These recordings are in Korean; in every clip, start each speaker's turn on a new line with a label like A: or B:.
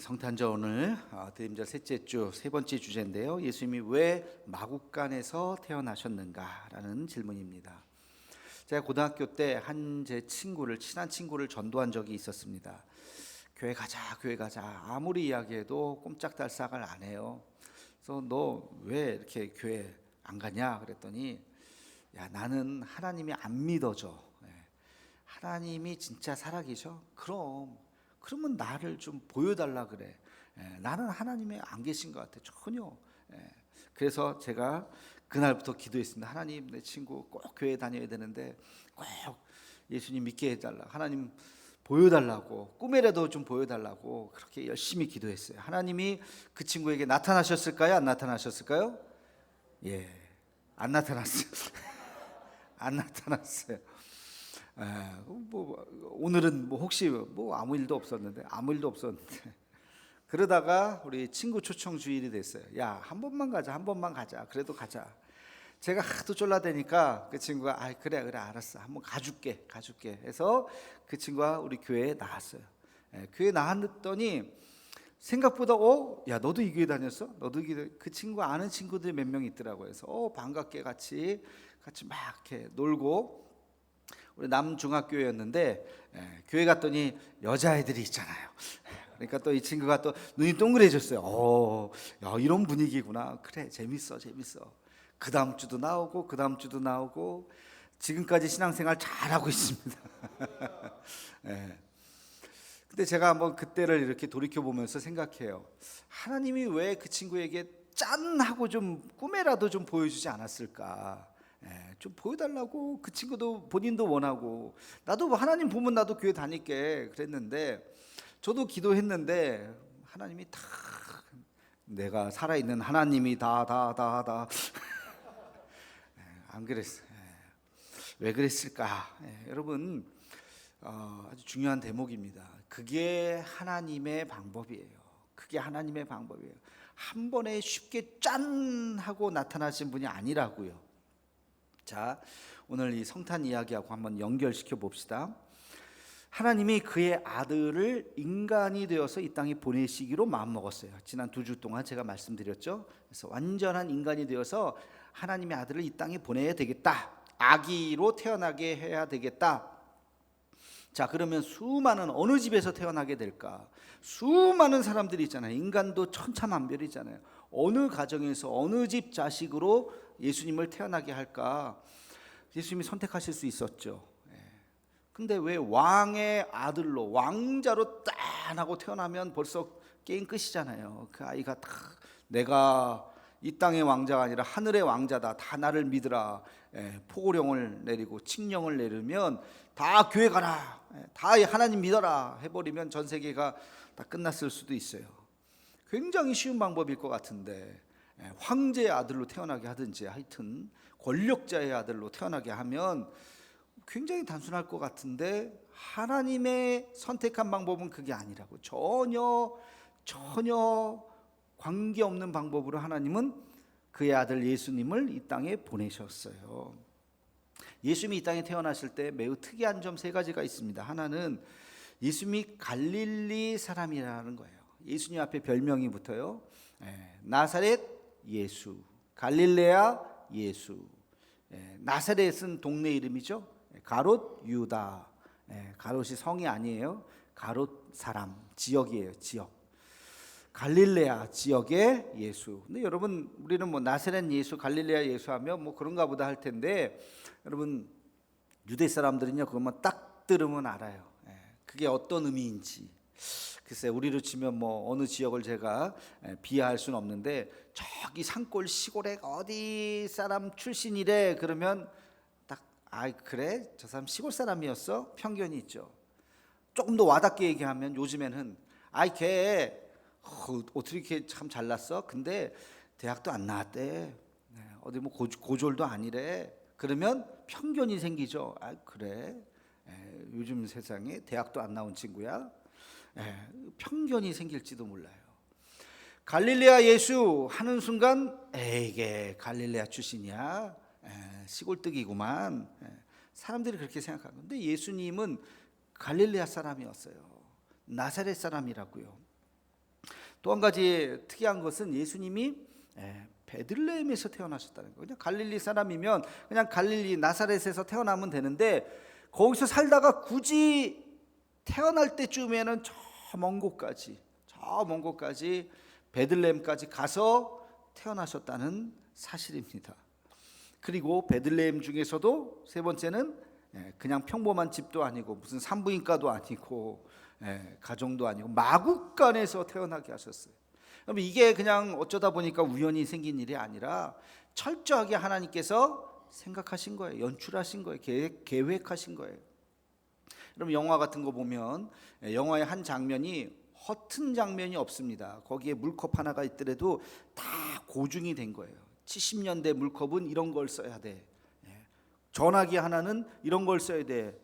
A: 성탄절 오늘 대림절 셋째 주 세 번째 주제인데요. 예수님이 왜 마국간에서 태어나셨는가라는 질문입니다. 제가 고등학교 때 제 친한 친구를 전도한 적이 있었습니다. 교회 가자, 교회 가자. 아무리 이야기해도 꼼짝달싹을 안 해요. 그래서 너 왜 이렇게 교회 안 가냐 그랬더니 야, 나는 하나님이 안 믿어져. 하나님이 진짜 살아계셔? 그러면 나를 좀 보여달라 그래. 나는 하나님이 안 계신 것 같아. 전혀. 그래서 제가 그날부터 기도했습니다. 하나님, 내 친구 꼭 교회 다녀야 되는데 꼭 예수님 믿게 해달라. 하나님 보여달라고, 꿈에라도 좀 보여달라고 그렇게 열심히 기도했어요. 하나님이 그 친구에게 나타나셨을까요? 안 나타나셨을까요? 예, 안 나타났어요. 안 나타났어요. 오늘은 혹시 아무 일도 없었는데 그러다가 우리 친구 초청 주일이 됐어요. 야, 한 번만 가자. 그래도 가자. 제가 하도 쫄라대니까 그 친구가 그래 알았어, 한번 가줄게 해서 그 친구가 우리 교회에 나왔어요. 교회에 나왔더니 생각보다 야, 너도 이 교회 다녔어? 그 친구 아는 친구들이 몇 명 있더라고요. 그래서 반갑게 같이 막 이렇게 놀고, 우리 남중학교였는데 교회 갔더니 여자애들이 있잖아요. 그러니까 또 이 친구가 또 눈이 동그래졌어요. 야, 이런 분위기구나. 그래, 재밌어. 그 다음 주도 나오고 지금까지 신앙생활 잘하고 있습니다. 근데 제가 한번 그때를 이렇게 돌이켜 보면서 생각해요. 하나님이 왜 그 친구에게 짠 하고 좀 꿈에라도 좀 보여주지 않았을까? 좀 보여달라고. 그 친구도 본인도 원하고, 나도 하나님 보면 나도 교회 다닐게 그랬는데, 저도 기도했는데 하나님이 다, 내가 살아있는 하나님이 다 안 그랬어요. 왜 그랬을까? 여러분, 아주 중요한 대목입니다. 그게 하나님의 방법이에요. 한 번에 쉽게 짠 하고 나타나신 분이 아니라고요. 자, 오늘 이 성탄 이야기하고 한번 연결시켜 봅시다. 하나님이 그의 아들을 인간이 되어서 이 땅에 보내시기로 마음먹었어요. 지난 2주 동안 제가 말씀드렸죠. 그래서 완전한 인간이 되어서 하나님의 아들을 이 땅에 보내야 되겠다. 아기로 태어나게 해야 되겠다. 자, 그러면 수많은, 어느 집에서 태어나게 될까? 수많은 사람들이 있잖아요. 인간도 천차만별이잖아요. 어느 가정에서 어느 집 자식으로 예수님을 태어나게 할까? 예수님이 선택하실 수 있었죠. 근데 왜 왕의 아들로, 왕자로 딱 하고 태어나면 벌써 게임 끝이잖아요. 그 아이가 다 내가 이 땅의 왕자가 아니라 하늘의 왕자다, 다 나를 믿으라, 포고령을 내리고 칙령을 내리면 다 교회 가라, 다 하나님 믿어라 해버리면 전 세계가 다 끝났을 수도 있어요. 굉장히 쉬운 방법일 것 같은데, 황제의 아들로 태어나게 하든지, 하여튼 권력자의 아들로 태어나게 하면 굉장히 단순할 것 같은데, 하나님의 선택한 방법은 그게 아니라고. 전혀 관계없는 방법으로 하나님은 그의 아들 예수님을 이 땅에 보내셨어요. 예수님이 이 땅에 태어나실 때 매우 특이한 점 3가지가 있습니다. 하나는 예수님이 갈릴리 사람이라는 거예요. 예수님 앞에 별명이 붙어요. 나사렛 예수, 갈릴레아 예수. 나사렛은 동네 이름이죠. 가롯 유다. 가롯이 성이 아니에요. 가롯 사람, 지역이에요. 지역. 갈릴레아 지역의 예수. 근데 여러분, 우리는 나사렛 예수, 갈릴레아 예수 하면 그런가 보다 할 텐데, 여러분, 유대 사람들은요, 그것만 딱 들으면 알아요. 그게 어떤 의미인지. 글쎄, 우리로 치면 어느 지역을 제가 비하할 수는 없는데, 저기 산골 시골에 어디 사람 출신이래 그러면 딱 그래? 저 사람 시골 사람이었어? 편견이 있죠. 조금 더 와닿게 얘기하면 요즘에는 걔 어떻게 이렇게 참 잘났어? 근데 대학도 안 나왔대. 어디 고졸도 아니래. 그러면 편견이 생기죠. 그래? 요즘 세상에 대학도 안 나온 친구야? 편견이 생길지도 몰라요. 갈릴레아 예수 하는 순간 이게 갈릴레아 출신이야, 시골뜨기구만, 사람들이 그렇게 생각하는 건데, 예수님은 갈릴레아 사람이었어요. 나사렛 사람이라고요. 또 한 가지 특이한 것은 예수님이 베들레헴에서 태어나셨다는 거예요. 그냥 갈릴리 사람이면 그냥 갈릴리 나사렛에서 태어나면 되는데 거기서 살다가 굳이 태어날 때쯤에는 저 먼 곳까지 베들레헴까지 가서 태어나셨다는 사실입니다. 그리고 베들레헴 중에서도 세 번째는 그냥 평범한 집도 아니고 무슨 산부인과도 아니고 가정도 아니고 마국간에서 태어나게 하셨어요. 그럼 이게 그냥 어쩌다 보니까 우연히 생긴 일이 아니라 철저하게 하나님께서 생각하신 거예요. 연출하신 거예요. 계획하신 거예요. 그럼 영화 같은 거 보면 영화의 한 장면이 허튼 장면이 없습니다. 거기에 물컵 하나가 있더라도 다 고증이 된 거예요. 70년대 물컵은 이런 걸 써야 돼. 전화기 하나는 이런 걸 써야 돼.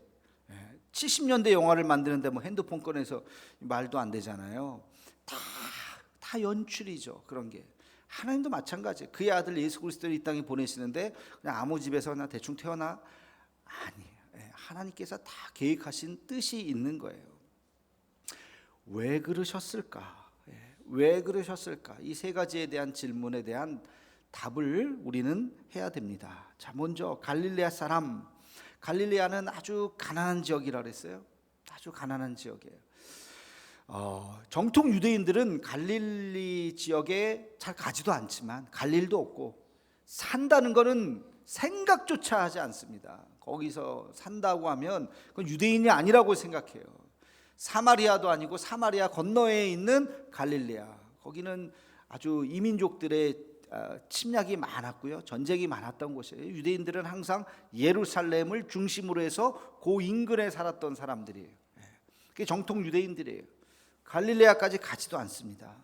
A: 70년대 영화를 만드는데 뭐 핸드폰 꺼내서 말도 안 되잖아요. 다 연출이죠. 그런 게. 하나님도 마찬가지예요. 그의 아들 예수 그리스도를 이 땅에 보내시는데 그냥 아무 집에서 그냥 대충 태어나? 아니에요. 하나님께서 다 계획하신 뜻이 있는 거예요. 왜 그러셨을까? 왜 그러셨을까? 이 세 가지에 대한 질문에 대한 답을 우리는 해야 됩니다. 자, 먼저 갈릴레아 사람. 갈릴레아는 아주 가난한 지역이라 그랬어요. 아주 가난한 지역이에요. 정통 유대인들은 갈릴리 지역에 잘 가지도 않지만 갈 일도 없고 산다는 것은 생각조차 하지 않습니다. 거기서 산다고 하면 그건 유대인이 아니라고 생각해요. 사마리아도 아니고 사마리아 건너에 있는 갈릴레아, 거기는 아주 이민족들의 침략이 많았고요, 전쟁이 많았던 곳이에요. 유대인들은 항상 예루살렘을 중심으로 해서 그 인근에 살았던 사람들이에요. 그게 정통 유대인들이에요. 갈릴레아까지 가지도 않습니다.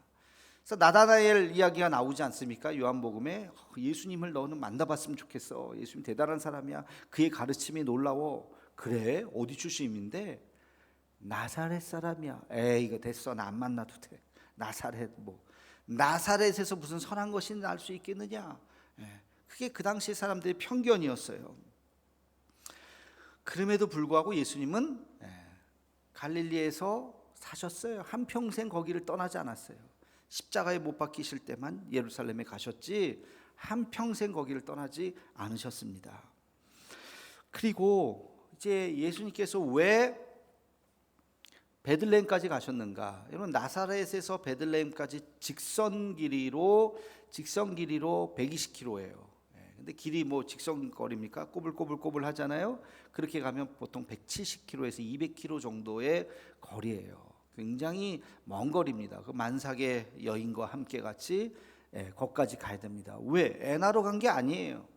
A: 그래서 나다나엘 이야기가 나오지 않습니까? 요한복음에 예수님을 너는 만나봤으면 좋겠어. 예수님 대단한 사람이야. 그의 가르침이 놀라워. 그래? 어디 출신인데? 나사렛 사람이야. 에이 이거 됐어. 나 안 만나도 돼. 나사렛 뭐 나사렛에서 무슨 선한 것이 날 수 있겠느냐? 그게 그 당시 사람들의 편견이었어요. 그럼에도 불구하고 예수님은 갈릴리에서 사셨어요. 한평생 거기를 떠나지 않았어요. 십자가에 못 박히실 때만 예루살렘에 가셨지 한평생 거기를 떠나지 않으셨습니다. 그리고 이제 예수님께서 왜 베들레헴까지 가셨는가? 여러분, 나사렛에서 베들레헴까지 직선 길이로 120km예요. 근데 길이 뭐 직선 거리입니까? 꼬불꼬불 하잖아요. 그렇게 가면 보통 170km에서 200km 정도의 거리예요. 굉장히 먼 거리입니다. 그 만삭의 여인과 함께 같이 거기까지 가야 됩니다. 왜? 애나로 간 게 아니에요.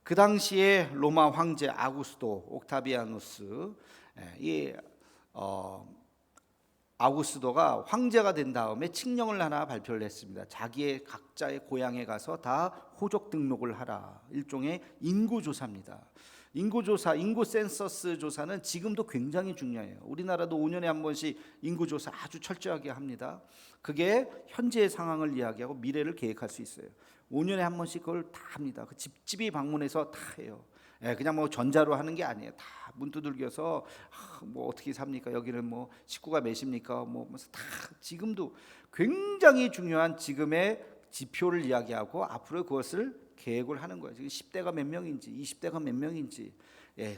A: 그 당시에 로마 황제 아구스도 옥타비아누스, 이 아구스도가 황제가 된 다음에 칙령을 하나 발표를 했습니다. 자기의 각자의 고향에 가서 다 호적 등록을 하라. 일종의 인구 조사입니다. 인구 조사, 인구 센서스 조사는 지금도 굉장히 중요해요. 우리나라도 5년에 한 번씩 인구 조사 아주 철저하게 합니다. 그게 현재의 상황을 이야기하고 미래를 계획할 수 있어요. 5년에 한 번씩 그걸 다 합니다. 그 집집이 방문해서 다 해요. 그냥 뭐 전자로 하는 게 아니에요. 다 문 두들겨서 뭐 어떻게 삽니까? 여기는 뭐 식구가 몇입니까? 뭐 다 지금도 굉장히 중요한 지금의 지표를 이야기하고 앞으로 그것을 계획을 하는 거예요. 지금 10대가 몇 명인지, 20대가 몇 명인지,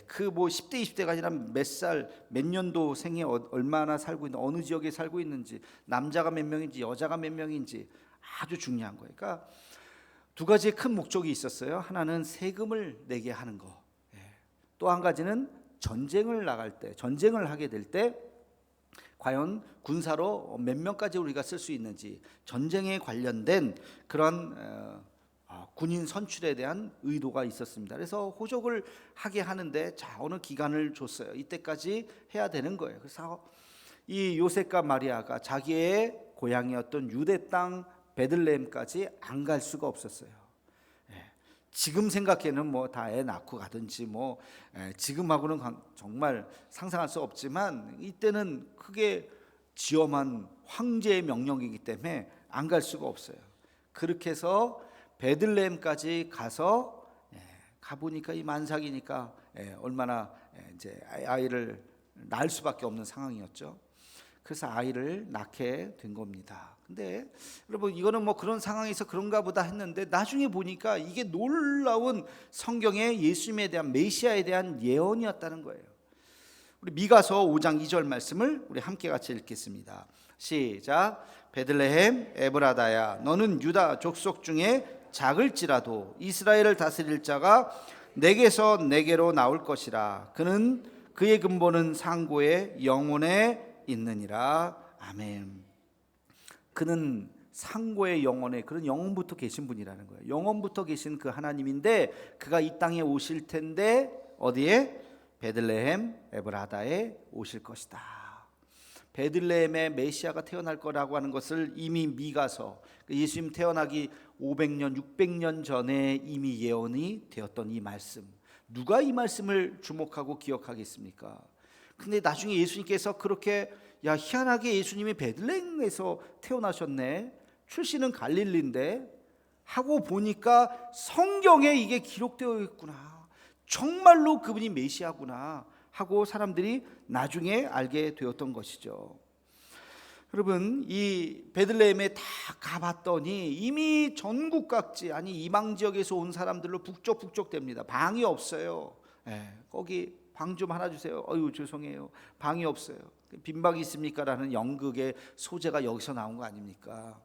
A: 그 뭐 10대, 20대가 아니라 몇 살, 몇 년도 생에 얼마나 살고 있는, 어느 지역에 살고 있는지, 남자가 몇 명인지, 여자가 몇 명인지 아주 중요한 거예요. 그러니까 두 가지의 큰 목적이 있었어요. 하나는 세금을 내게 하는 거. 또 한 가지는 전쟁을 나갈 때, 전쟁을 하게 될 때 과연 군사로 몇 명까지 우리가 쓸 수 있는지, 전쟁에 관련된 그런 군인 선출에 대한 의도가 있었습니다. 그래서 호적을 하게 하는데 자, 어느 기간을 줬어요. 이때까지 해야 되는 거예요. 그래서 이 요셉과 마리아가 자기의 고향이었던 유대 땅 베들레헴까지 안 갈 수가 없었어요. 지금 생각에는 뭐 다 애 낳고 가든지 뭐 지금하고는 정말 상상할 수 없지만 이때는 크게 지엄한 황제의 명령이기 때문에 안 갈 수가 없어요. 그렇게 해서 베들레헴까지 가서 가보니까 이 만삭이니까 얼마나 이제 아이를 낳을 수밖에 없는 상황이었죠. 그래서 아이를 낳게 된 겁니다. 근데 여러분 이거는 뭐 그런 상황에서 그런가 보다 했는데 나중에 보니까 이게 놀라운 성경의 예수님에 대한 메시아에 대한 예언이었다는 거예요. 우리 미가서 5장 2절 말씀을 우리 함께 같이 읽겠습니다. 시작. 베들레헴 에브라다야 너는 유다 족속 중에 작을지라도 이스라엘을 다스릴 자가 내게서 내게로 나올 것이라. 그는 그의 근본은 상고의 영혼에 있느니라. 아멘. 그는 상고의 영혼에, 그런 영혼부터 계신 분이라는 거예요. 영혼부터 계신 그 하나님인데 그가 이 땅에 오실 텐데 어디에? 베들레헴 에브라다에 오실 것이다. 베들레헴에 메시아가 태어날 거라고 하는 것을 이미 미가서, 예수님 태어나기 500년 600년 전에 이미 예언이 되었던 이 말씀, 누가 이 말씀을 주목하고 기억하겠습니까? 근데 나중에 예수님께서 그렇게 야 희한하게 예수님이 베들레헴에서 태어나셨네, 출신은 갈릴리인데 하고 보니까 성경에 이게 기록되어 있구나, 정말로 그분이 메시아구나 하고 사람들이 나중에 알게 되었던 것이죠. 여러분 이 베들레헴에 다 가봤더니 이미 전국 각지, 아니 이방 지역에서 온 사람들로 북적북적됩니다. 방이 없어요. 거기 방 좀 하나 주세요. 어유 죄송해요, 방이 없어요. 빈방이 있습니까? 라는 연극의 소재가 여기서 나온 거 아닙니까?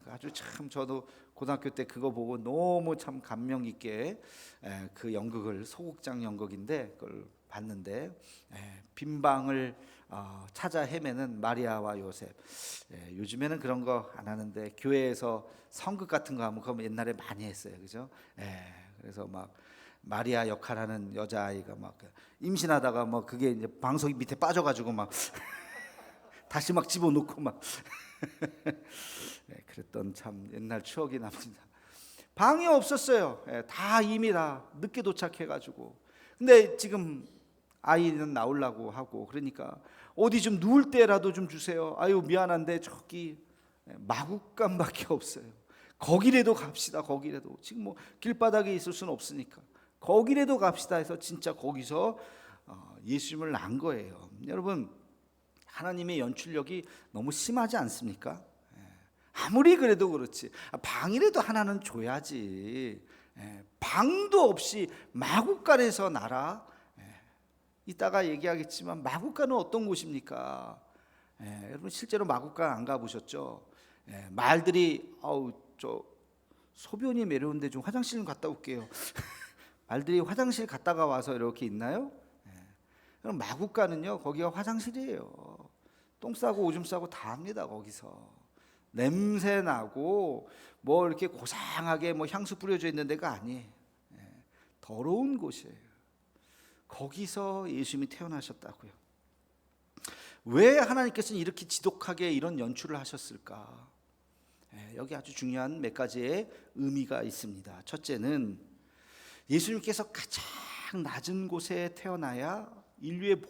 A: 아주 참 저도 고등학교 때 그거 보고 너무 참 감명 있게 그 연극을, 소극장 연극인데 그걸 봤는데, 빈방을 찾아 헤매는 마리아와 요셉. 요즘에는 그런 거 안 하는데 교회에서 성극 같은 거 하면 그거 옛날에 많이 했어요, 그죠? 그래서 막 마리아 역할하는 여자아이가 막 임신하다가 뭐 그게 이제 방석이 밑에 빠져가지고 막 다시 막 집어넣고 막 그랬던 참 옛날 추억이 납니다. 방이 없었어요. 다 이미 다 늦게 도착해가지고. 근데 지금 아이는 나오려고 하고, 그러니까 어디 좀 누울 때라도 좀 주세요. 아유 미안한데 저기 마구간밖에 없어요. 거기라도 갑시다. 거기라도 지금 뭐 길바닥에 있을 수는 없으니까 거기라도 갑시다 해서 진짜 거기서 예수님을 낳은 거예요. 여러분 하나님의 연출력이 너무 심하지 않습니까? 아무리 그래도 그렇지 방이라도 하나는 줘야지. 방도 없이 마구간에서 날아. 이따가 얘기하겠지만 마구간은 어떤 곳입니까? 여러분 실제로 마구간 안 가보셨죠? 말들이 저 소변이 매려운데 좀 화장실 좀 갔다 올게요. 말들이 화장실 갔다가 와서 이렇게 있나요? 그럼 마구간은요 거기가 화장실이에요. 똥 싸고 오줌 싸고 다 합니다. 거기서 냄새 나고 뭐 이렇게 고상하게 뭐 향수 뿌려져 있는 데가 아니에요. 더러운 곳이에요. 거기서 예수님이 태어나셨다고요. 왜 하나님께서는 이렇게 지독하게 이런 연출을 하셨을까? 여기 아주 중요한 몇 가지의 의미가 있습니다. 첫째는 예수님께서 가장 낮은 곳에 태어나야 인류의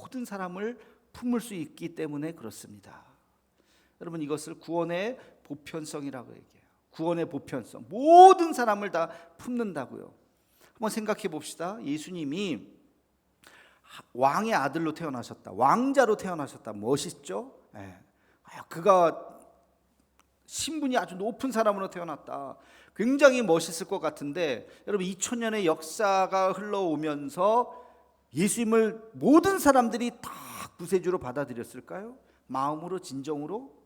A: 모든 사람을 품을 수 있기 때문에 그렇습니다. 여러분 이것을 구원의 보편성이라고 얘기해요. 구원의 보편성, 모든 사람을 다 품는다고요. 한번 생각해 봅시다. 예수님이 왕의 아들로 태어나셨다, 왕자로 태어나셨다, 멋있죠? 그가 신분이 아주 높은 사람으로 태어났다, 굉장히 멋있을 것 같은데, 여러분 2000년의 역사가 흘러오면서 예수님을 모든 사람들이 다 구세주로 받아들였을까요? 마음으로, 진정으로?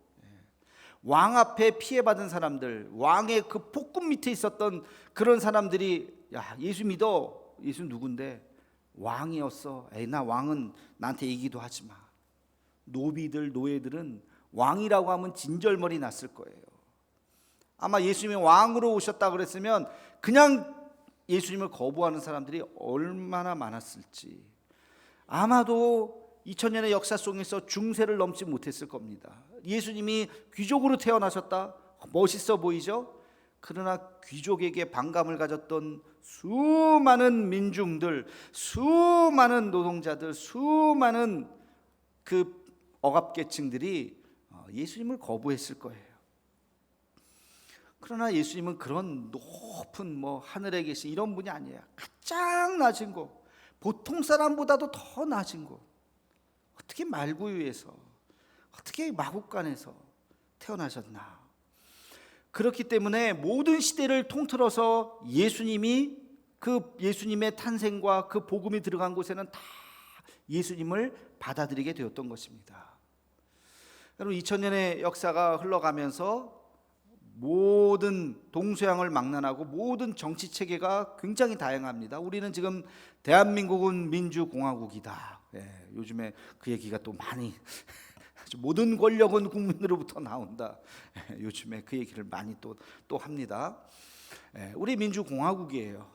A: 왕 앞에 피해받은 사람들, 왕의 그 폭군 밑에 있었던 그런 사람들이 야 예수 믿어. 예수 누군데? 왕이었어. 에이 나 왕은 나한테 얘기도 하지 마. 노비들, 노예들은 왕이라고 하면 진절머리 났을 거예요. 아마 예수님이 왕으로 오셨다 그랬으면 그냥 예수님을 거부하는 사람들이 얼마나 많았을지. 아마도 2000년의 역사 속에서 중세를 넘지 못했을 겁니다. 예수님이 귀족으로 태어나셨다, 멋있어 보이죠? 그러나 귀족에게 반감을 가졌던 수많은 민중들, 수많은 노동자들, 수많은 그 억압계층들이 예수님을 거부했을 거예요. 그러나 예수님은 그런 높은 뭐 하늘에 계신 이런 분이 아니에요. 가장 낮은 곳, 보통 사람보다도 더 낮은 곳, 어떻게 말구유에서 어떻게 마국간에서 태어나셨나? 그렇기 때문에 모든 시대를 통틀어서 예수님의 탄생과 그 복음이 들어간 곳에는 다 예수님을 받아들이게 되었던 것입니다. 여러분, 2000년의 역사가 흘러가면서 모든 동서양을 망라하고 모든 정치 체계가 굉장히 다양합니다. 우리는 지금 대한민국은 민주공화국이다. 요즘에 그 얘기가 또 많이 모든 권력은 국민으로부터 나온다. 요즘에 그 얘기를 많이 또 합니다. 우리 민주공화국이에요.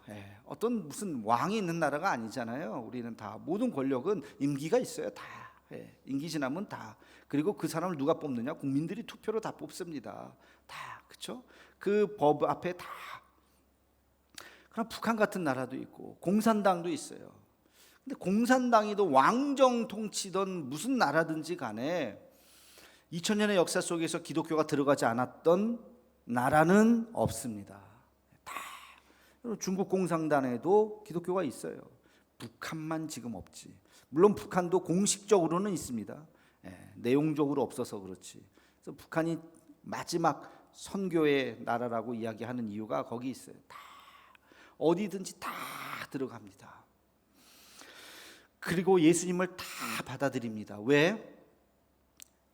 A: 어떤 무슨 왕이 있는 나라가 아니잖아요. 우리는 다 모든 권력은 임기가 있어요. 다 임기 지나면 다. 그리고 그 사람을 누가 뽑느냐? 국민들이 투표로 다 뽑습니다. 다, 그렇죠? 그 법 앞에 다. 그럼 북한 같은 나라도 있고 공산당도 있어요. 근데 공산당이든 왕정 통치든 무슨 나라든지 간에 2000년의 역사 속에서 기독교가 들어가지 않았던 나라는 없습니다. 다. 중국 공산당에도 기독교가 있어요. 북한만 지금 없지. 물론 북한도 공식적으로는 있습니다. 내용적으로 없어서 그렇지. 그래서 북한이 마지막 선교의 나라라고 이야기하는 이유가 거기 있어요. 다 어디든지 다 들어갑니다. 그리고 예수님을 다 받아들입니다. 왜?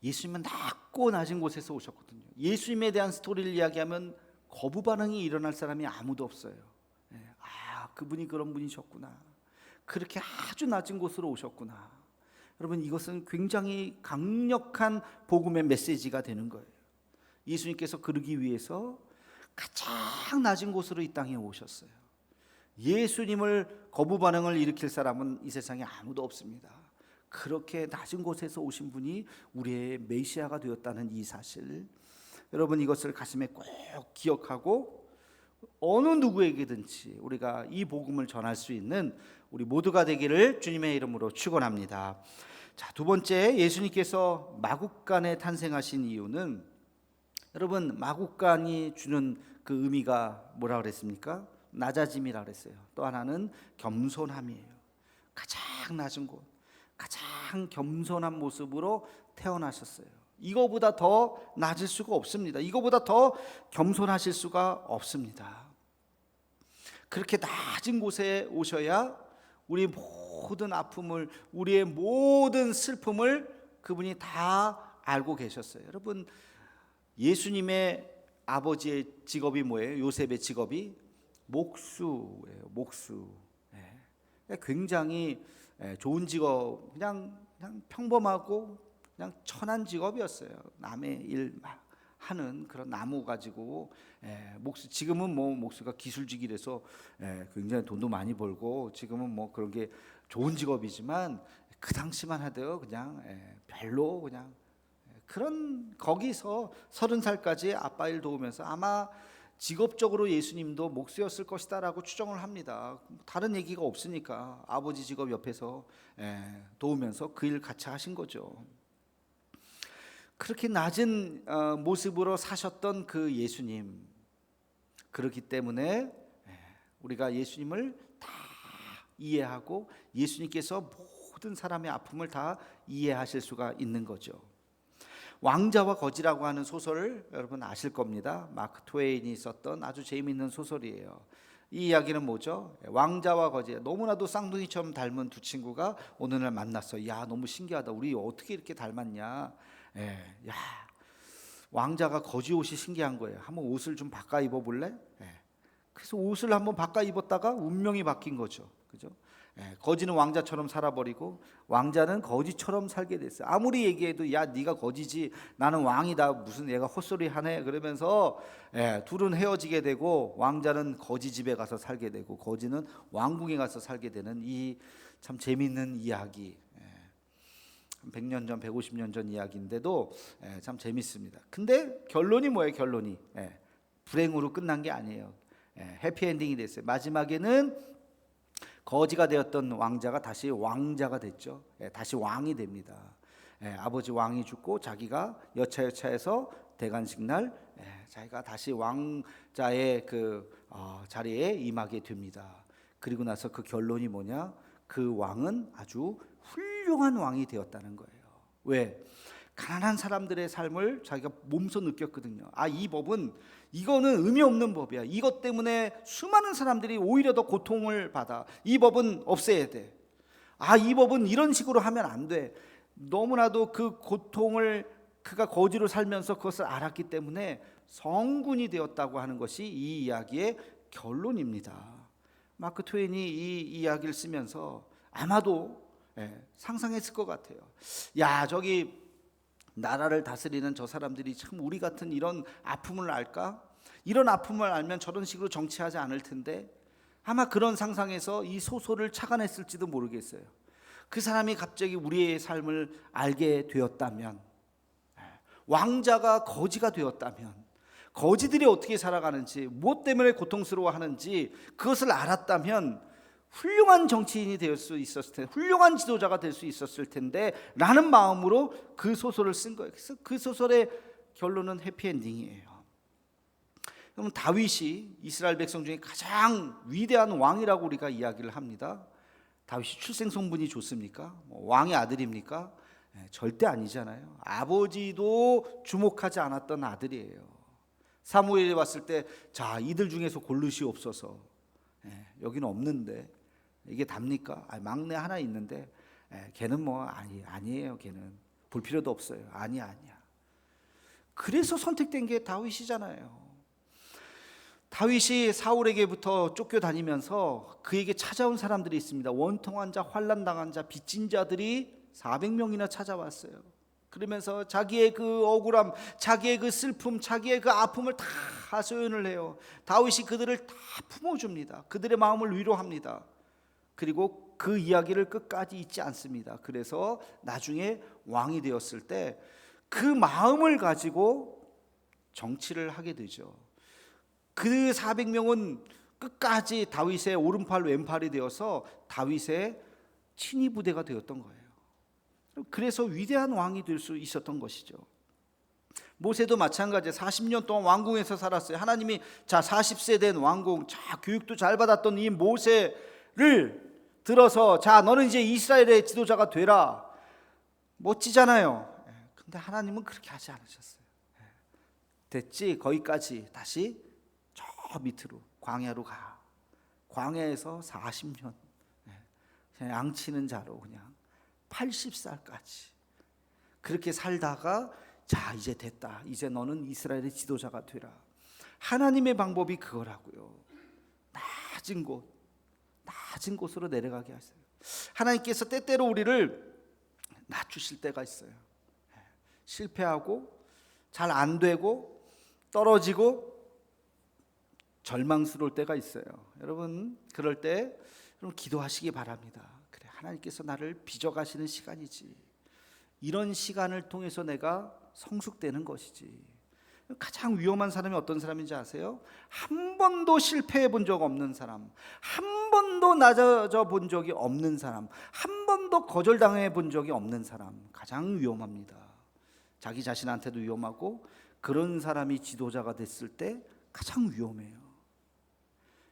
A: 예수님은 낮고 낮은 곳에서 오셨거든요. 예수님에 대한 스토리를 이야기하면 거부 반응이 일어날 사람이 아무도 없어요. 그분이 그런 분이셨구나. 그렇게 아주 낮은 곳으로 오셨구나. 여러분, 이것은 굉장히 강력한 복음의 메시지가 되는 거예요. 예수님께서 그러기 위해서 가장 낮은 곳으로 이 땅에 오셨어요. 예수님을 거부 반응을 일으킬 사람은 이 세상에 아무도 없습니다. 그렇게 낮은 곳에서 오신 분이 우리의 메시아가 되었다는 이 사실, 여러분 이것을 가슴에 꼭 기억하고 어느 누구에게든지 우리가 이 복음을 전할 수 있는 우리 모두가 되기를 주님의 이름으로 축원합니다. 자, 두 번째, 예수님께서 마국간에 탄생하신 이유는, 여러분 마국간이 주는 그 의미가 뭐라 그랬습니까? 낮아짐이라 그랬어요. 또 하나는 겸손함이에요. 가장 낮은 곳, 가장 겸손한 모습으로 태어나셨어요. 이거보다 더 낮을 수가 없습니다. 이거보다 더 겸손하실 수가 없습니다. 그렇게 낮은 곳에 오셔야 우리 모든 아픔을, 우리의 모든 슬픔을 그분이 다 알고 계셨어요. 여러분, 예수님의 아버지의 직업이 뭐예요? 요셉의 직업이 목수예요. 목수. 굉장히 좋은 직업, 그냥 평범하고 그냥 천한 직업이었어요. 남의 일 하는 그런 나무 가지고 목수. 지금은 뭐 목수가 기술직이라서 굉장히 돈도 많이 벌고 지금은 뭐 그런 게 좋은 직업이지만 그 당시만 하대요. 그냥 별로 그냥 그런, 거기서 30살까지 아빠 일 도우면서 아마 직업적으로 예수님도 목수였을 것이다라고 추정을 합니다. 다른 얘기가 없으니까 아버지 직업 옆에서 도우면서 그 일 같이 하신 거죠. 그렇게 낮은 모습으로 사셨던 그 예수님, 그렇기 때문에 우리가 예수님을 다 이해하고 예수님께서 모든 사람의 아픔을 다 이해하실 수가 있는 거죠. 왕자와 거지라고 하는 소설을 여러분 아실 겁니다. 마크 트웨인이 썼던 아주 재미있는 소설이에요. 이 이야기는 뭐죠? 왕자와 거지, 너무나도 쌍둥이처럼 닮은 두 친구가 어느 날 만났어. 야, 너무 신기하다. 우리 어떻게 이렇게 닮았냐? 야, 왕자가 거지 옷이 신기한 거예요. 한번 옷을 좀 바꿔 입어볼래? 그래서 옷을 한번 바꿔 입었다가 운명이 바뀐 거죠. 그죠? 거지는 왕자처럼 살아버리고 왕자는 거지처럼 살게 됐어요. 아무리 얘기해도 야, 네가 거지지 나는 왕이다, 무슨 얘가 헛소리 하네 그러면서 둘은 헤어지게 되고 왕자는 거지 집에 가서 살게 되고 거지는 왕궁에 가서 살게 되는 이 참 재미있는 이야기. 100년 전 150년 전 이야기인데도 참 재밌습니다. 근데 결론이 뭐예요? 결론이 불행으로 끝난 게 아니에요. 해피엔딩이 됐어요. 마지막에는 거지가 되었던 왕자가 다시 왕자가 됐죠. 다시 왕이 됩니다. 아버지 왕이 죽고 자기가 여차여차해서 대관식 날 자기가 다시 왕자의 그 자리에 임하게 됩니다. 그리고 나서 그 결론이 뭐냐? 그 왕은 아주 훌륭한 왕이 되었다는 거예요. 왜? 가난한 사람들의 삶을 자기가 몸소 느꼈거든요. 이 법은 이거는 의미 없는 법이야. 이것 때문에 수많은 사람들이 오히려 더 고통을 받아. 이 법은 없애야 돼. 이 법은 이런 식으로 하면 안 돼. 너무나도 그 고통을 그가 거지로 살면서 그것을 알았기 때문에 성군이 되었다고 하는 것이 이 이야기의 결론입니다. 마크 트웨인이 이 이야기를 쓰면서 아마도 상상했을 것 같아요. 저기 나라를 다스리는 저 사람들이 참 우리 같은 이런 아픔을 알까? 이런 아픔을 알면 저런 식으로 정치하지 않을 텐데, 아마 그런 상상에서 이 소설을 착안했을지도 모르겠어요. 그 사람이 갑자기 우리의 삶을 알게 되었다면, 왕자가 거지가 되었다면, 거지들이 어떻게 살아가는지, 무엇 때문에 고통스러워하는지 그것을 알았다면 훌륭한 정치인이 될 수 있었을 텐데, 훌륭한 지도자가 될 수 있었을 텐데 라는 마음으로 그 소설을 쓴 거예요. 그래서 그 소설의 결론은 해피엔딩이에요. 그럼 다윗이 이스라엘 백성 중에 가장 위대한 왕이라고 우리가 이야기를 합니다. 다윗이 출생 성분이 좋습니까? 왕의 아들입니까? 절대 아니잖아요. 아버지도 주목하지 않았던 아들이에요. 사무엘이 왔을 때, 자, 이들 중에서 고르시옵소서. 여기는 없는데 이게 답니까? 막내 하나 있는데 걔는 아니에요. 걔는 볼 필요도 없어요. 아니야. 그래서 선택된 게 다윗이잖아요. 다윗이 사울에게부터 쫓겨다니면서 그에게 찾아온 사람들이 있습니다. 원통한 자, 환난당한 자, 빚진 자들이 400명이나 찾아왔어요. 그러면서 자기의 그 억울함, 자기의 그 슬픔, 자기의 그 아픔을 다 하소연을 해요. 다윗이 그들을 다 품어줍니다. 그들의 마음을 위로합니다. 그리고 그 이야기를 끝까지 잊지 않습니다. 그래서 나중에 왕이 되었을 때 그 마음을 가지고 정치를 하게 되죠. 그 400명은 끝까지 다윗의 오른팔 왼팔이 되어서 다윗의 친위 부대가 되었던 거예요. 그래서 위대한 왕이 될 수 있었던 것이죠. 모세도 마찬가지예요. 40년 동안 왕궁에서 살았어요. 하나님이 40세 된 왕궁, 교육도 잘 받았던 이 모세를 들어서 너는 이제 이스라엘의 지도자가 되라. 멋지잖아요. 근데 하나님은 그렇게 하지 않으셨어요. 됐지, 거기까지. 다시 저 밑으로 광야로 가. 광야에서 40년 그냥 양치는 자로 그냥 80살까지 그렇게 살다가 이제 됐다. 이제 너는 이스라엘의 지도자가 되라. 하나님의 방법이 그거라고요. 낮은 곳으로 내려가게 하세요. 하나님께서 때때로 우리를 낮추실 때가 있어요. 실패하고 잘 안 되고 떨어지고 절망스러울 때가 있어요. 여러분, 그럴 때 여러분 기도하시기 바랍니다. 그래, 하나님께서 나를 빚어가시는 시간이지. 이런 시간을 통해서 내가 성숙되는 것이지. 가장 위험한 사람이 어떤 사람인지 아세요? 한 번도 실패해 본 적 없는 사람, 한 번도 낮아져 본 적이 없는 사람, 한 번도 거절당해 본 적이 없는 사람, 가장 위험합니다. 자기 자신한테도 위험하고 그런 사람이 지도자가 됐을 때 가장 위험해요.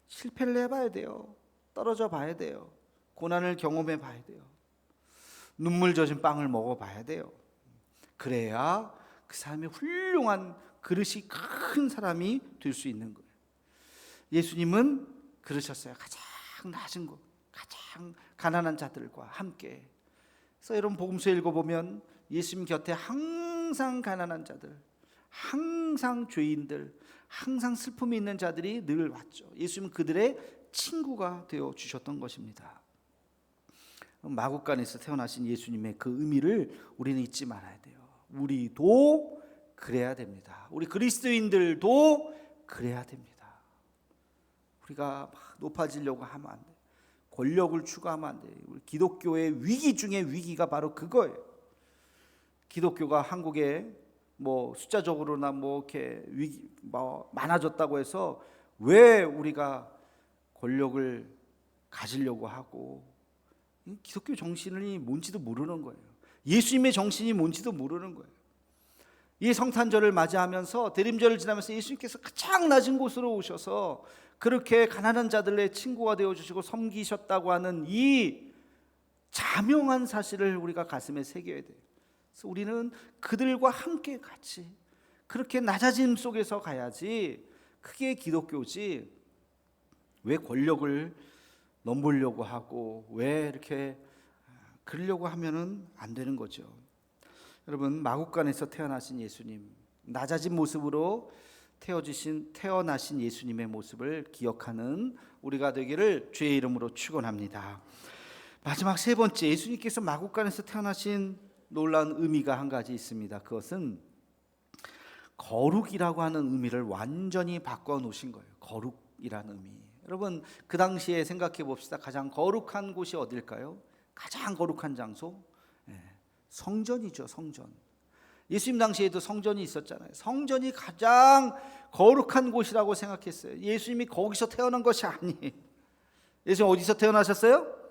A: 실패를 해봐야 돼요. 떨어져 봐야 돼요. 고난을 경험해 봐야 돼요. 눈물 젖은 빵을 먹어봐야 돼요. 그래야 그 사람이 훌륭한 그릇이 큰 사람이 될 수 있는 거예요. 예수님은 그러셨어요. 가장 낮은 곳, 가장 가난한 자들과 함께. 그래서 여러분 복음서 읽어보면 예수님 곁에 항상 가난한 자들, 항상 죄인들, 항상 슬픔이 있는 자들이 늘 왔죠. 예수님은 그들의 친구가 되어 주셨던 것입니다. 마국간에서 태어나신 예수님의 그 의미를 우리는 잊지 말아야 돼요. 우리도 그래야 됩니다. 우리 그리스도인들도 그래야 됩니다. 우리가 막 높아지려고 하면 안 돼요. 권력을 추구하면 안 돼요. 우리 기독교의 위기 중에 위기가 바로 그거예요. 기독교가 한국에 숫자적으로나 이렇게 위기 많아졌다고 해서 왜 우리가 권력을 가지려고 하고, 기독교 정신이 뭔지도 모르는 거예요. 예수님의 정신이 뭔지도 모르는 거예요. 이 성탄절을 맞이하면서 대림절을 지나면서 예수님께서 가장 낮은 곳으로 오셔서 그렇게 가난한 자들의 친구가 되어주시고 섬기셨다고 하는 이 자명한 사실을 우리가 가슴에 새겨야 돼요. 그래서 우리는 그들과 함께 같이 그렇게 낮아짐 속에서 가야지, 그게 기독교지. 왜 권력을 넘보려고 하고 왜 이렇게 그러려고 하면은 안 되는 거죠. 여러분, 마국간에서 태어나신 예수님, 낮아진 모습으로 태어나신 예수님의 모습을 기억하는 우리가 되기를 주의 이름으로 축원합니다. 마지막 세 번째, 예수님께서 마국간에서 태어나신 놀라운 의미가 한 가지 있습니다. 그것은 거룩이라고 하는 의미를 완전히 바꿔 놓으신 거예요. 거룩이라는 의미. 여러분, 그 당시에 생각해 봅시다. 가장 거룩한 곳이 어딜까요? 가장 거룩한 장소? 성전이죠. 성전. 예수님 당시에도 성전이 있었잖아요. 성전이 가장 거룩한 곳이라고 생각했어요. 예수님이 거기서 태어난 것이 아니에요. 예수님 어디서 태어나셨어요?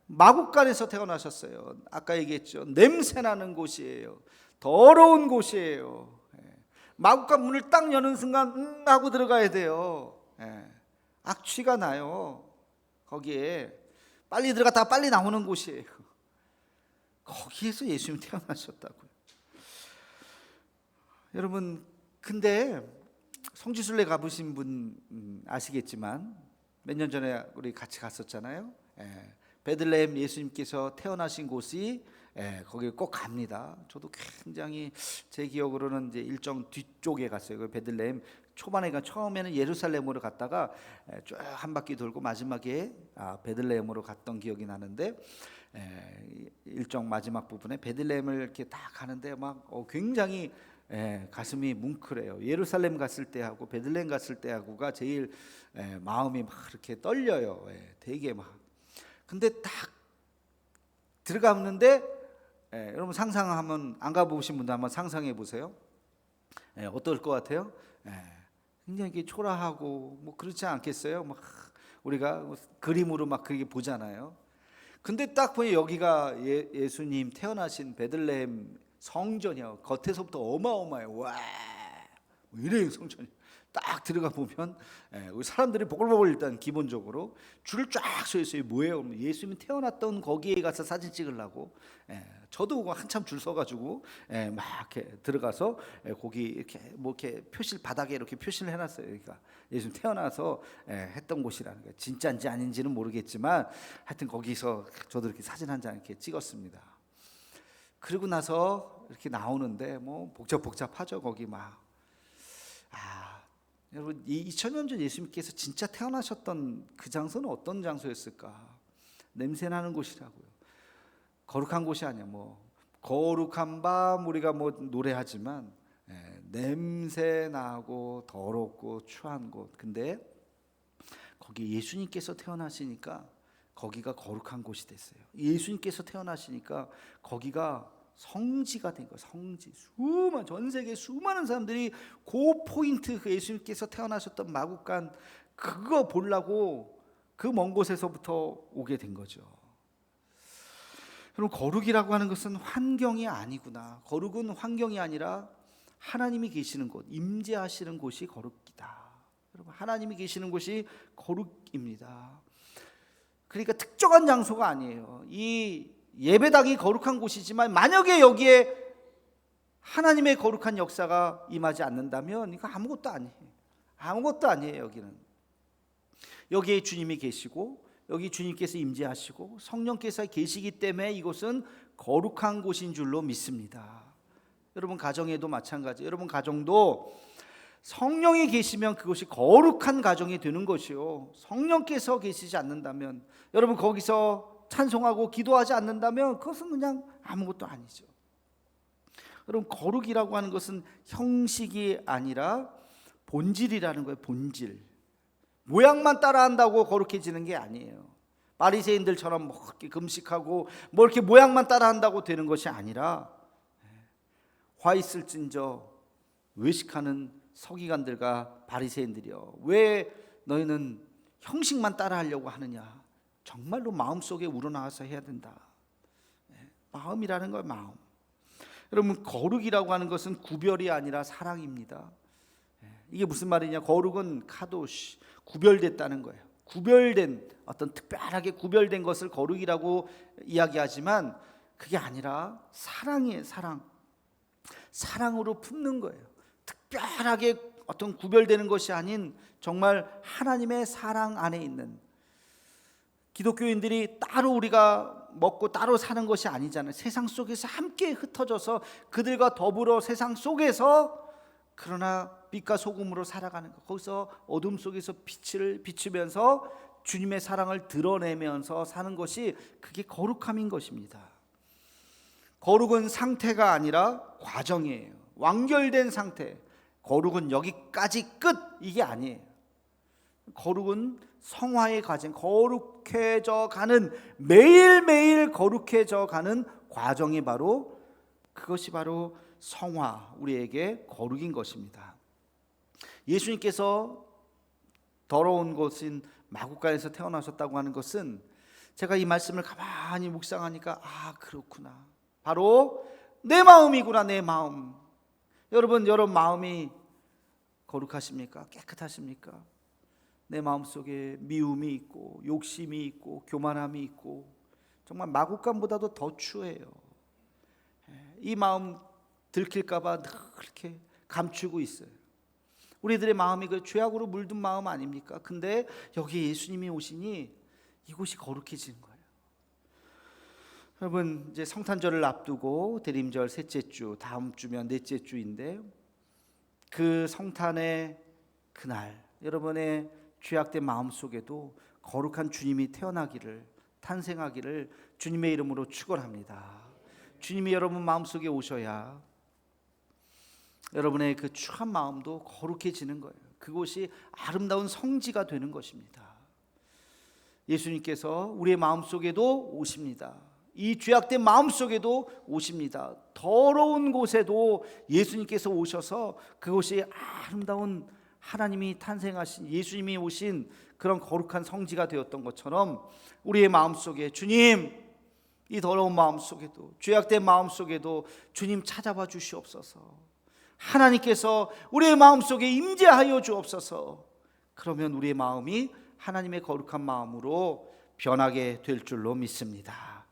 A: 마국간에서 태어나셨어요. 아까 얘기했죠. 냄새나는 곳이에요. 더러운 곳이에요. 마국간 문을 딱 여는 순간 하고 들어가야 돼요. 악취가 나요. 거기에 빨리 들어갔다가 빨리 나오는 곳이에요. 거기에서 예수님이 태어나셨다고요. 여러분, 근데 성지순례 가보신 분 아시겠지만 몇 년 전에 우리 같이 갔었잖아요. 베들레헴 예수님께서 태어나신 곳이 거기 꼭 갑니다. 저도 굉장히 제 기억으로는 이제 일정 뒤쪽에 갔어요. 그 베들레헴 초반에 처음에는 예루살렘으로 갔다가 쭉 한 바퀴 돌고 마지막에 베들레헴으로 갔던 기억이 나는데, 일정 마지막 부분에 베들레헴을 이렇게 딱 가는데 막 굉장히 가슴이 뭉클해요. 예루살렘 갔을 때하고 베들레헴 갔을 때하고가 제일 마음이 막 이렇게 떨려요. 되게 막. 근데 딱 들어가는데 여러분, 상상하면, 안 가보신 분들 한번 상상해 보세요. 어떨 것 같아요? 굉장히 초라하고 뭐 그렇지 않겠어요? 막 우리가 그림으로 막 그렇게 보잖아요. 근데 딱 보니 여기가 예수님 태어나신 베들레헴 성전이요. 겉에서부터 어마어마해요. 와, 뭐 이래요 성전이. 딱 들어가 보면 우리 사람들이 보글보글 일단 기본적으로 줄을 쫙 서 있어요. 뭐예요? 예수님이 태어났던 거기에 가서 사진 찍으려고. 저도 한참 줄 서가지고 막 이렇게 들어가서 거기 이렇게 뭐 이렇게 표실 바닥에 이렇게 표시를 해놨어요. 그러니까 예수님 태어나서 했던 곳이라는 거예요. 진짜인지 아닌지는 모르겠지만 하여튼 거기서 저도 이렇게 사진 한 장 이렇게 찍었습니다. 그리고 나서 이렇게 나오는데 뭐 복잡하죠. 거기 막. 여러분, 2000년 전 예수님께서 진짜 태어나셨던 그 장소는 어떤 장소였을까? 냄새나는 곳이라고요. 거룩한 곳이 아니야. 뭐 거룩한 밤 우리가 뭐 노래하지만 냄새나고 더럽고 추한 곳. 근데 거기 예수님께서 태어나시니까 거기가 거룩한 곳이 됐어요. 예수님께서 태어나시니까 거기가 성지가 된 거예요. 성지. 전 세계 수많은 사람들이 그 포인트, 그 예수님께서 태어나셨던 마국간 그거 보려고 그 먼 곳에서부터 오게 된 거죠. 여러분, 거룩이라고 하는 것은 환경이 아니구나. 거룩은 환경이 아니라 하나님이 계시는 곳, 임재하시는 곳이 거룩이다. 여러분, 하나님이 계시는 곳이 거룩입니다. 그러니까 특정한 장소가 아니에요. 이 예배당이 거룩한 곳이지만 만약에 여기에 하나님의 거룩한 역사가 임하지 않는다면 이거 아무것도 아니에요. 아무것도 아니에요. 여기에 주님이 계시고 여기 주님께서 임재하시고 성령께서 계시기 때문에 이곳은 거룩한 곳인 줄로 믿습니다. 여러분, 가정에도 마찬가지. 여러분 가정도 성령이 계시면 그것이 거룩한 가정이 되는 것이요, 성령께서 계시지 않는다면, 여러분 거기서 찬송하고 기도하지 않는다면 그것은 그냥 아무것도 아니죠. 여러분, 거룩이라고 하는 것은 형식이 아니라 본질이라는 거예요. 본질. 모양만 따라한다고 거룩해지는 게 아니에요. 바리새인들처럼 뭐 이렇게 금식하고 뭐 이렇게 모양만 따라한다고 되는 것이 아니라, 화 있을진저 외식하는 서기관들과 바리새인들이여, 왜 너희는 형식만 따라하려고 하느냐. 정말로 마음속에 우러나와서 해야 된다. 마음이라는 걸 마음. 여러분, 거룩이라고 하는 것은 구별이 아니라 사랑입니다. 이게 무슨 말이냐? 거룩은 카도시, 구별됐다는 거예요. 구별된, 어떤 특별하게 구별된 것을 거룩이라고 이야기하지만 그게 아니라 사랑이에요. 사랑으로 품는 거예요. 특별하게 어떤 구별되는 것이 아닌 정말 하나님의 사랑 안에 있는, 기독교인들이 따로 우리가 먹고 따로 사는 것이 아니잖아요. 세상 속에서 함께 흩어져서 그들과 더불어 세상 속에서, 그러나 빛과 소금으로 살아가는 것, 거기서 어둠 속에서 빛을 비추면서 주님의 사랑을 드러내면서 사는 것이, 그게 거룩함인 것입니다. 거룩은 상태가 아니라 과정이에요. 완결된 상태. 거룩은 여기까지 끝, 이게 아니에요. 거룩은 성화의 과정, 거룩해져 가는, 매일매일 거룩해져 가는 과정이 바로, 그것이 바로 성화, 우리에게 거룩인 것입니다. 예수님께서 더러운 곳인 마구간에서 태어나셨다고 하는 것은, 제가 이 말씀을 가만히 묵상하니까 그렇구나, 바로 내 마음이구나. 내 마음. 여러분 마음이 거룩하십니까? 깨끗하십니까? 내 마음속에 미움이 있고 욕심이 있고 교만함이 있고, 정말 마구간보다도 더 추해요. 이 마음 들킬까 봐 늘 이렇게 감추고 있어요. 우리들의 마음이 그 죄악으로 물든 마음 아닙니까? 근데 여기 예수님이 오시니 이곳이 거룩해지는 거예요. 여러분, 이제 성탄절을 앞두고 대림절 셋째 주, 다음 주면 넷째 주인데, 그 성탄의 그날 여러분의 죄악된 마음 속에도 거룩한 주님이 태어나기를, 탄생하기를 주님의 이름으로 축원합니다. 주님이 여러분 마음속에 오셔야 여러분의 그 추한 마음도 거룩해지는 거예요. 그곳이 아름다운 성지가 되는 것입니다. 예수님께서 우리의 마음속에도 오십니다. 이 죄악된 마음속에도 오십니다. 더러운 곳에도 예수님께서 오셔서 그곳이 아름다운, 하나님이 탄생하신, 예수님이 오신 그런 거룩한 성지가 되었던 것처럼, 우리의 마음속에 주님, 이 더러운 마음속에도, 죄악된 마음속에도 주님 찾아봐 주시옵소서. 하나님께서 우리의 마음속에 임재하여 주옵소서. 그러면 우리의 마음이 하나님의 거룩한 마음으로 변하게 될 줄로 믿습니다.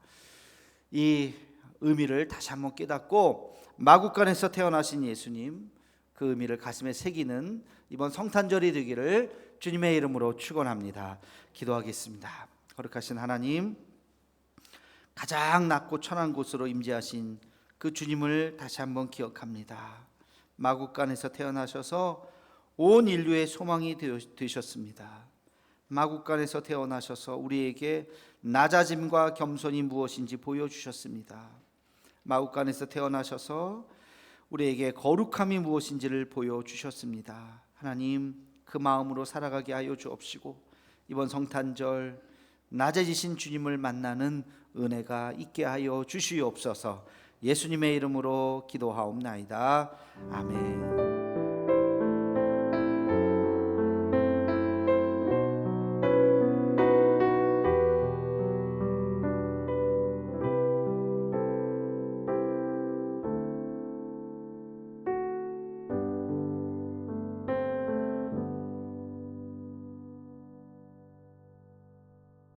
A: 이 의미를 다시 한번 깨닫고, 마구간에서 태어나신 예수님, 그 의미를 가슴에 새기는 이번 성탄절이 되기를 주님의 이름으로 축원합니다. 기도하겠습니다. 거룩하신 하나님, 가장 낮고 천한 곳으로 임재하신 그 주님을 다시 한번 기억합니다. 마구간에서 태어나셔서 온 인류의 소망이 되셨습니다. 마구간에서 태어나셔서 우리에게 낮아짐과 겸손이 무엇인지 보여주셨습니다. 마구간에서 태어나셔서 우리에게 거룩함이 무엇인지를 보여주셨습니다. 하나님, 그 마음으로 살아가게 하여 주옵시고, 이번 성탄절 낮아지신 주님을 만나는 은혜가 있게 하여 주시옵소서. 예수님의 이름으로 기도하옵나이다. 아멘.